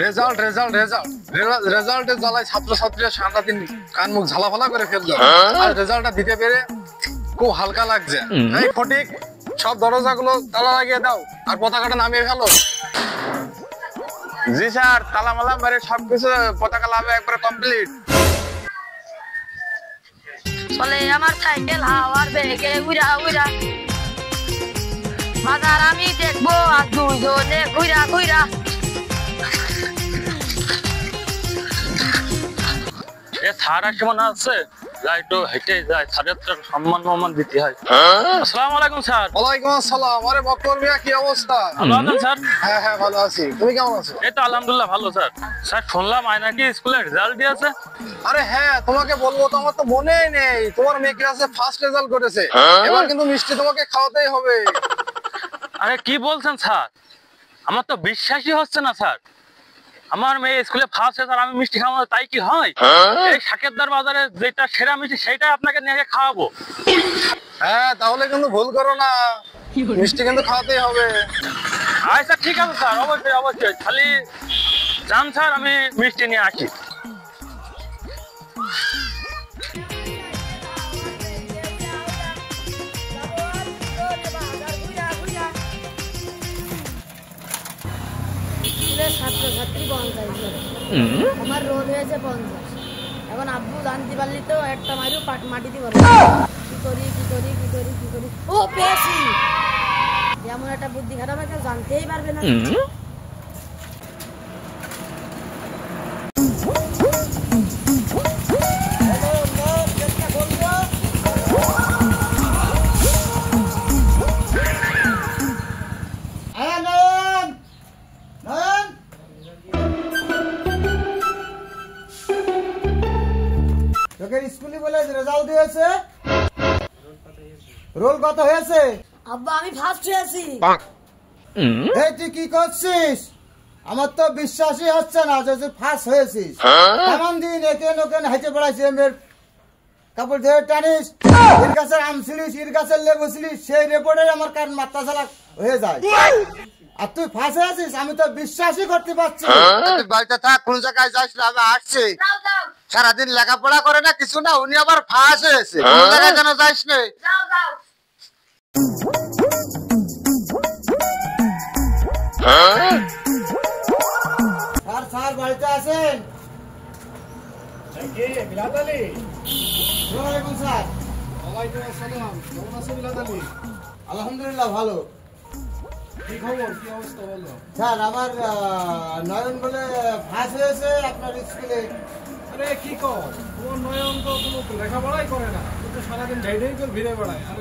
Result result result রেজাল্টের জ্বালায় ছাত্রছাত্রীরা সারাটা দিন কান মুখ ঝালাফালা করে ফেললো, আর রেজাল্টটা দিতে পেরে খুব হালকা লাগছে। এই ফটিক, সব দরজাগুলো তালা লাগিয়ে দাও আর পতাকাটা নামিয়ে ফেলো। জি স্যার, তালা মালা মেরে সবকিছু পতাকা লাভে একবারে কমপ্লিট। চলে আমার সাইকেল হাওয়ার বেগে উড়া উড়া, বাজার আমি দেখবো আর দুইজনে ঘুরা ঘুরা। এ স্যার আসে মনে আছে, যাই একটু হেঁটে যায়, স্যারের তো সম্মান দিতে হয়। আসসালামু আলাইকুম স্যার। ওয়ালাইকুম আসসালাম। আরে বকর মিয়া, কি অবস্থা? ভালো আছেন স্যার? হ্যাঁ হ্যাঁ ভালো আছি, তুমি কেমন আছো? এই তো আলহামদুলিল্লাহ ভালো স্যার। স্যার শুনলাম আয় নাকি স্কুলে রেজাল্ট দিয়েছে। আরে হ্যাঁ, তোমাকে বলবো তো, আমার তো মনেই নেই। তোমার মেয়ে ক্লাসে ফার্স্ট রেজাল্ট করেছে, এবার কিন্তু মিষ্টি তোমাকে খাওয়াতেই হবে। আরে কি বলছেন স্যার, আমার তো বিশ্বাসই হচ্ছে না স্যার। আমার মেয়ে স্কুলে ফার্স্ট স্যার, আমি মিষ্টি খাওয়াবো, তাই কি হয়? এই সাকেতদার বাজারে যেটা সেরা মিষ্টি সেটাই আপনাকে নিয়ে খাওয়াবো। হ্যাঁ, তাহলে কিন্তু ভুল করো না, মিষ্টি কিন্তু খাওয়াতেই হবে। আচ্ছা ঠিক আছে স্যার, অবশ্যই অবশ্যই। খালি যান স্যার, আমি মিষ্টি নিয়ে আসি। ছাত্রছাত্রী 50 আমার রোল হয়েছে 50। এখন আব্বু জানতে পারলি তো একটা মারু মাটি দিব। কি করি কি করি কি করি কি করি, ও পেয়েছি। এমন একটা বুদ্ধি খারাপ, কেউ জানতেই পারবে না। স্কুলে বলে রেজাল্ট দিয়েছে, রোল কত হয়েছে? আব্বা আমি ফার্স্ট হয়েছি। এই তুই কি করছিস? আমার তো বিশ্বাসই হচ্ছে না যে তুই ফার্স্ট হয়েছিস। এমন দিন একে নোকেন হেঁটে পড়াইছি, এর কাপড় ধরে টানিস, এর গাছের আম ছিলিস, এর গাছের লেবু ছিলিস, সেই রেপোর্টে আমার কান মাথা ছাড়া হয়ে যায়। আর তুই ফার্স্ট হয়েছিস, আমি তো বিশ্বাসই করতে পারছি। বাড়িতে থাক, কোন জায়গায় যাস না, আমি আসছি। সারাদিন লেখাপড়া করে না কিছু না, উনি আবার ফাঁস হয়েছে, কোন জায়গায় যেন যাইস না। স্যার বাড়িতে আছেন? আলহামদুলিল্লাহ ভালো। স্যার আমার নয়ন বলে ফাঁস হয়েছে আপনার স্কুলে। আরে কি কর, তোমার নয়ন তো কোনো লেখাপড়াই করে না, কিন্তু সারাদিন ঢাইঢাই করে ঘিরে বেড়ায়। আর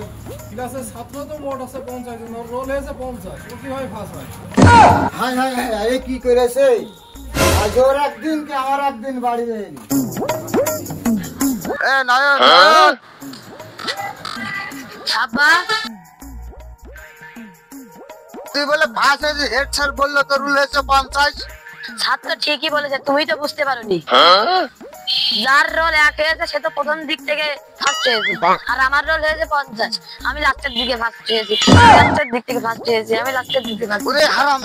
ক্লাসের ছাত্র তো মোট আছে 50 জন, ওর রোল হয়েছে 50, ও কিভাবে ফাঁস হয়? হাই হাই হাই, আরে কি করেছে? আজ ওর একদিন কি আমার একদিন বাড়ি যায়নি। এ নয়ন, আব্বা তুই বলে ফাঁস হয়েছে, হেড স্যার বললো তো রুল হয়েছে 50। ছাত্র ঠিকই বলেছে, তুমি তো বুঝতে পারোনি। যার রোল 1 হয়েছে সে তো প্রথম দিক থেকে ফার্স্ট হয়েছে, আর আমার রোল হয়েছে 50। আমি লাস্টের দিকে ফার্স্ট হয়েছি, লাস্টের দিক থেকে ফার্স্ট হয়েছি, আমি লাস্টের দিকে ফার্স্ট। ওরে হারাম।